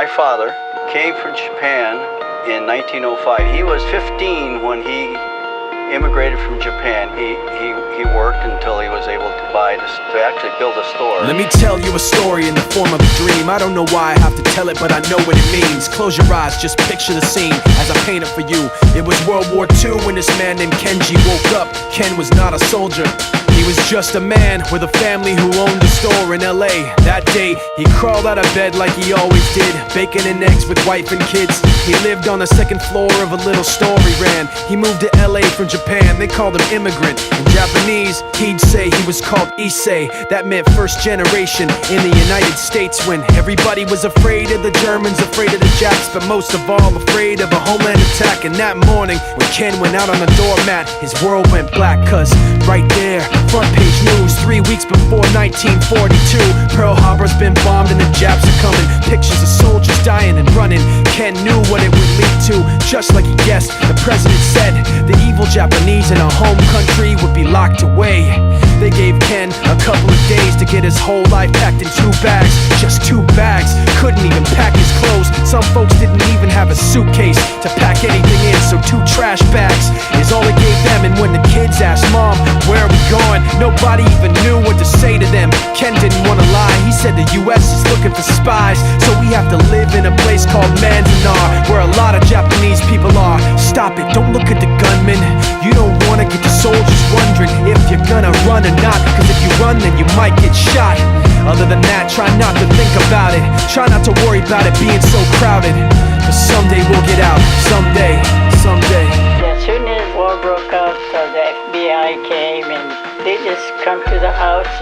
my father came from Japan in 1905. He was 15 when he immigrated from Japan. He worked until he was able to actually build a store. Let me tell you a story in the form of a dream. I don't know why I have to tell it, but I know what it means. Close your eyes, just picture the scene as I paint it for you. It was World War II when this man named Kenji woke up. Ken was not a soldier. He was just a man with a family who owned a store in LA. That day, he crawled out of bed like he always did, bacon and eggs with wife and kids. He lived on the second floor of a little store he ran. He moved to LA from Japan, they called him immigrant. In Japanese, he'd say he was called Issei. That meant first generation in the United States, when everybody was afraid of the Germans, afraid of the Japs, but most of all afraid of a homeland attack. And that morning, when Ken went out on the doormat, his world went black, cause right there, front page news, 3 weeks before 1942, Pearl Harbor's been bombed and the Japs are coming. Pictures of soldiers dying and running. Ken knew what it would lead to, just like he guessed. The president said the evil Japanese in our home country would be locked away. They gave Ken a couple of days to get his whole life packed in 2 bags. Just 2 bags, couldn't even pack his clothes. Some folks didn't even have a suitcase to pack anything in, so 2 trash bags is all they gave them. And when the kids asked, "Mom, where are we going?" nobody even knew what to say to them. Ken didn't want to lie, he said the US is looking for spies, so we have to live in a place called Manzanar, where a lot of Japanese people are. Stop it, don't look at the gunman. You don't want to get the soldiers wondering if you're gonna run or not, cause if you run then you might get shot. Other than that, try not to think about it. Try not to worry about it being so crowded, cause someday we'll get out. Someday. As soon as war broke out, the FBI came and they just come to the house and